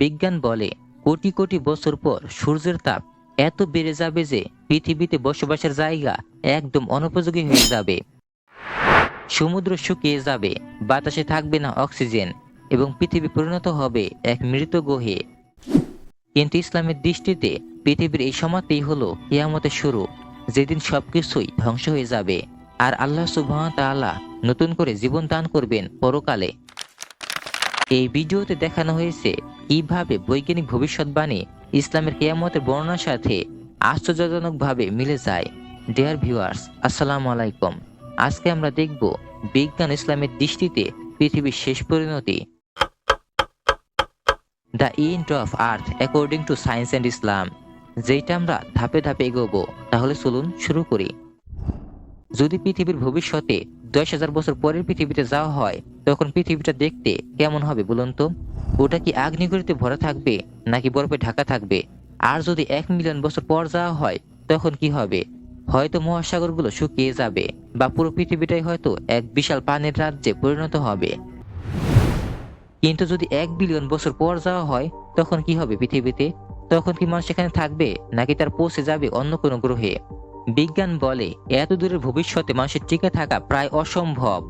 বিজ্ঞান বলে কোটি কোটি বছর পর সূর্যের তাপ এত বেড়ে যাবে যে পৃথিবীতে বসবাসের জায়গা একদম অনুপযোগী হয়ে যাবে। সমুদ্র শুকিয়ে যাবে, বাতাসে থাকবে না অক্সিজেন এবং পৃথিবী পরিণত হবে এক মৃত গ্রহে। কিন্তু ইসলামের দৃষ্টিতে পৃথিবীর এই সময়তেই হলো কিয়ামতের শুরু, যেদিন সবকিছুই ধ্বংস হয়ে যাবে আর আল্লাহ সুবহানাহু ওয়া তাআলা নতুন করে জীবন দান করবেন পরকালে। এই ভিডিওতে দেখানো হয়েছে কিভাবে বৈজ্ঞানিক ভবিষ্যৎবাণী ইসলামের কিয়ামতের বর্ণনার সাথে আশ্চর্যজনকভাবে মিলে যায়। ডিয়ার ভিউয়ার্স, আসসালামু আলাইকুম। আজকে আমরা দেখব বিজ্ঞান ইসলামের দৃষ্টিতে পৃথিবীর শেষ পরিণতি, the end of earth according to science and ইসলাম, যেটা আমরা ধাপে ধাপে এগোবো। তাহলে চলুন শুরু করি। যদি পৃথিবীর ভবিষ্যতে 10,000 বছর পরের পৃথিবীতে যাওয়া হয়, তখন পৃথিবীটা দেখতে কেমন হবে বলুন তো? ওটা কি আগ্নেয়গিরিতে ভরা থাকবে নাকি বরফে ঢাকা থাকবে? আর যদি 1 মিলিয়ন বছর পর যাওয়া হয়, তখন কি হবে? হয়তো মহাসাগরগুলো শুকিয়ে যাবে বা পুরো পৃথিবীটাই হয়তো এক বিশাল পানির রাজ্যে পরিণত হবে। কিন্তু যদি 1 বিলিয়ন বছর পর যাওয়া হয়, তখন কি হবে পৃথিবীতে? তখন কি মানুষ এখানে থাকবে নাকি তার পৌঁছে যাবে অন্য কোনো গ্রহে? বিজ্ঞান বলে এত দূরের ভবিষ্যতে মানুষের টিকে থাকা প্রায় অসম্ভব।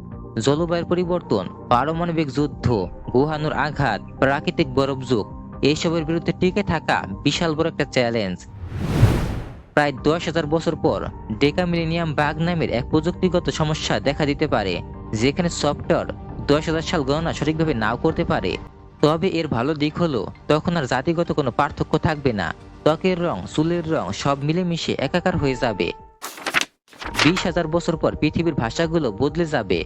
জলবায়ুর পরিবর্তন, পারমাণবিক যুদ্ধ, গ্রহাণুর আঘাত, প্রাকৃতিক বরফ যুগ, এসবের বিরুদ্ধে টিকে থাকা বিশাল বড় একটা চ্যালেঞ্জ। প্রায় 10,000 বছর পর ডেকামিলেনিয়াম বাগ নামের এক প্রযুক্তিগত সমস্যা দেখা দিতে পারে, যেখানে সফটওয়্যার 10,000 সাল গণনা সঠিকভাবে নাও করতে পারে। তবে এর ভালো দিক হলো তখন আর জাতিগত কোনো পার্থক্য থাকবে না। ত্বকের রং, চুলের রং সব মিলেমিশে একাকার হয়ে যাবে। 20,000 বছর পর পৃথিবীর ভাষাগুলো বদলে যাবে।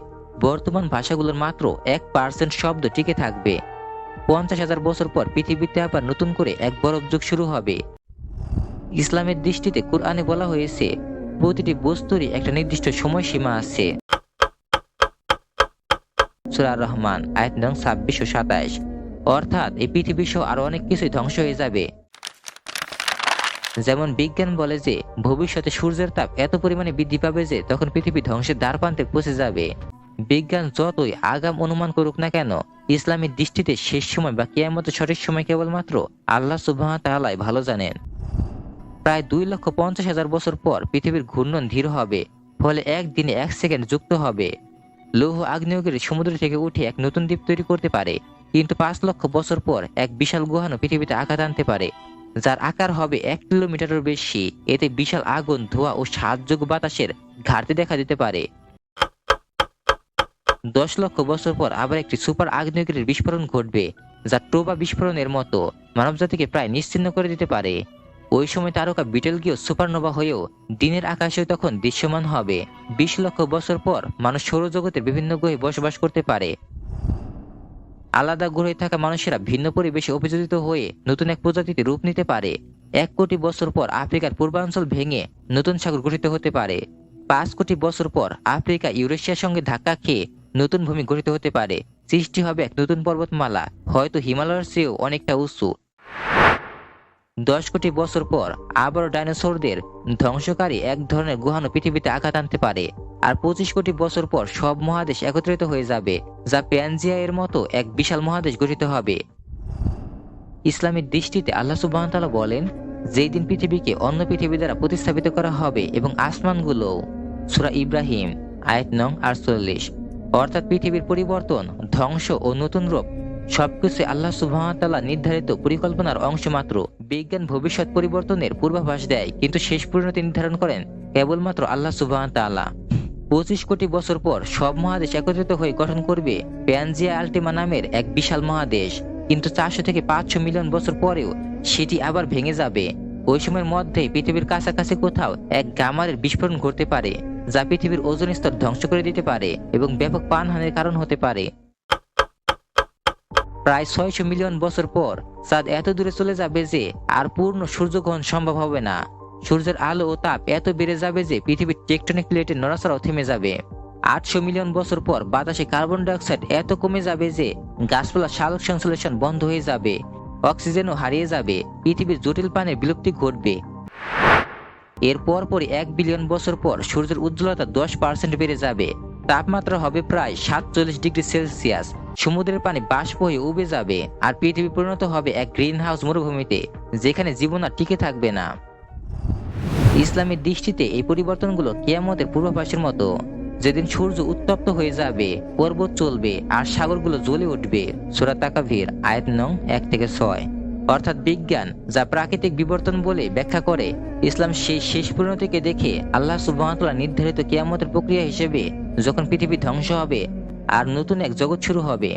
বর্তমান ভাষাগুলোর মাত্র 1% শব্দ টিকে থাকবে। 50,000 বছর পর পৃথিবীতে আবার নতুন করে এক বরফ যুগ শুরু হবে। ইসলামের দৃষ্টিতে কুরআনে বলা হয়েছে প্রতিটি বস্তুরই একটা নির্দিষ্ট সময়সীমা আছে। সূরা আর-রহমান আয়াত নং 26 ও 27। অর্থাৎ এই পৃথিবী সহ আরো অনেক কিছুই ধ্বংস হয়ে যাবে। যেমন বিজ্ঞান বলে যে ভবিষ্যতে সূর্যের তাপ এত পরিমাণে বৃদ্ধি পাবে যে তখন পৃথিবী ধ্বংসের দ্বারপ্রান্তে পৌঁছে যাবে। বিজ্ঞান যতই আগাম অনুমান করুক না কেন, ইসলামের দৃষ্টিতে শেষ সময় বা কিয়ামতের সঠিক সময় কেবলমাত্র আল্লাহ সুবহানাহু ওয়া তাআলাই ভালো জানেন। প্রায় 2,50,000 বছর পর পৃথিবীর ঘূর্ণন ধীর হবে, ফলে একদিনে 1 সেকেন্ড যুক্ত হবে। লৌহ আগ্নেয়গিরি সমুদ্র থেকে উঠে এক নতুন দ্বীপ তৈরি করতে পারে, কিন্তু 5 লক্ষ বছর পর এক বিশাল গ্রহাণু পৃথিবীতে আঘাত আনতে পারে, যার আকার হবে 1 কিলোমিটারের বেশি। এতে বিশাল আগুন, ধোঁয়া ও শ্বাসযোগ্য বাতাসের ঘাটতি দেখা দিতে পারে। 10 লক্ষ বছর পর আবার একটি সুপার আগ্নেয়গিরির বিস্ফোরণ ঘটবে, যা টোবা বিস্ফোরণের মতো মানবজাতিকে প্রায় নিশ্চিহ্ন করে দিতে পারে। ওই সময় তারকা বিটেলগিয়েও সুপারনোভা হয়েও দিনের আকাশেও তখন দৃশ্যমান হবে। 20 লক্ষ বছর পর মানুষ সৌরজগতের বিভিন্ন গ্রহে বসবাস করতে পারে। আলাদা গ্রহে থাকা মানুষেরা ভিন্ন পরিবেশে অভিযোজিত হয়ে নতুন এক প্রজাতিতে রূপ নিতে পারে। 1 কোটি বছর পর আফ্রিকার পূর্বাঞ্চল ভেঙে নতুন সাগর গঠিত হতে পারে। 5 কোটি বছর পর আফ্রিকা ইউরেশিয়ার সঙ্গে ধাক্কা খেয়ে নতুন ভূমি গঠিত হতে পারে। সৃষ্টি হবে এক নতুন পর্বতমালা, হয়তো হিমালয়ের চেয়েও অনেকটা উঁচু। 10 কোটি বছর পর আবারও ডাইনোসরদের ধ্বংসকারী এক ধরনের গ্রহাণু পৃথিবীতে আঘাত আনতে পারে। আর 25 কোটি বছর পর সব মহাদেশ একত্রিত হয়ে যাবে, যা প্যানজিয়া এর মতো এক বিশাল মহাদেশ গঠিত হবে। ইসলামের দৃষ্টিতে আল্লাহ সুবহানাহু ওয়া তাআলা বলেন, যেই দিন পৃথিবীকে অন্য পৃথিবী দ্বারা প্রতিস্থাপিত করা হবে এবং আসমানগুলো, সূরা ইব্রাহিম আয়াত নং 48। অর্থাৎ পৃথিবীর পরিবর্তন, ধ্বংস ও নতুন রূপ সবকিছু আল্লাহ সুবহানাহু ওয়া তাআলা নির্ধারিত পরিকল্পনার অংশ মাত্র। বিজ্ঞান ভবিষ্যৎ পরিবর্তনের পূর্বাভাস দেয়, কিন্তু শেষ পরিণতি নির্ধারণ করেন কেবলমাত্র আল্লাহ সুবহানাহু ওয়া তাআলা। 25 কোটি বছর পর সব মহাদেশ একত্রিত হয়ে গঠন করবে প্যানজিয়া আল্টিমা নামের এক বিশাল মহাদেশ, কিন্তু 400 থেকে 500 মিলিয়ন বছর পরেও সেটি আবার ভেঙে যাবে। ওই সময়ের মধ্যেই পৃথিবীর কাছাকাছি কোথাও এক গামারের বিস্ফোরণ ঘটতে পারে, যা পৃথিবীর ওজোন স্তর ধ্বংস করে দিতে পারে এবং ব্যাপক প্রাণহানির কারণ হতে পারে। প্রায় 600 মিলিয়ন বছর পর চাঁদ এত দূরে চলে যাবে যে আর পূর্ণ সূর্যগ্রহণ সম্ভব হবে না। সূর্যের আলো ও তাপ এত বেড়ে যাবে যে পৃথিবীর টেকটনিক প্লেটের নড়াচড়াও থেমে যাবে। 800 মিলিয়ন বছর পর বাতাসে কার্বন ডাই অক্সাইড এত কমে যাবে যে গাছপালা সালোক সংশ্লেষণ বন্ধ হয়ে যাবে, অক্সিজেনও হারিয়ে যাবে, পৃথিবীর জটিল প্রাণের বিলুপ্তি ঘটবে। এর পরপরই 1 বিলিয়ন বছর পর সূর্যের উজ্জ্বলতা 10% বেড়ে যাবে, তাপমাত্রা হবে প্রায় 47 ডিগ্রি সেলসিয়াস। সমুদ্রের পানি বাষ্প হয়ে উবে যাবে আর পৃথিবী পরিণত হবে এক গ্রিন হাউস মরুভূমিতে, যেখানে জীবন আর টিকে থাকবে না। ইসলামের দৃষ্টিতে এই পরিবর্তনগুলো কিয়ামতের পূর্বাভাসের মতো, যেদিন সূর্য উত্তপ্ত হয়ে যাবে, পর্বত চলবে আর সাগরগুলো জ্বলে উঠবে। সূরা তাকাভির আয়াত নং 1 থেকে 6। অর্থাৎ বিজ্ঞান যা প্রাকৃতিক বিবর্তন বলে ব্যাখ্যা করে, ইসলাম সেই শেষ পরিণতিকে দেখে আল্লাহ সুবহানাহু ওয়া তাআলা নির্ধারিত কিয়ামতের প্রক্রিয়া হিসেবে, যখন পৃথিবী ধ্বংস হবে আর নতুন এক জগৎ শুরু হবে।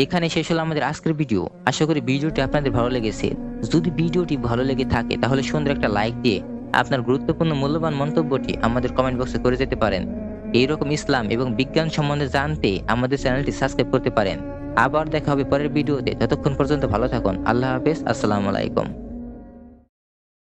এখানে শেষ হলো আমাদের আজকের ভিডিও। আশা করি ভিডিওটি আপনাদের ভালো লেগেছে। যদি ভিডিওটি ভালো লেগে থাকে তাহলে সুন্দর একটা লাইক দিয়ে আপনার গুরুত্বপূর্ণ মূল্যবান মন্তব্যটি আমাদের কমেন্ট বক্সে করে যেতে পারেন। এইরকম ইসলাম এবং বিজ্ঞান সম্বন্ধে জানতে আমাদের চ্যানেলটি সাবস্ক্রাইব করতে পারেন। আবার দেখা হবে পরের ভিডিওতে। ততক্ষণ পর্যন্ত ভালো থাকুন। আল্লাহ হাফেজ। আসসালামু আলাইকুম।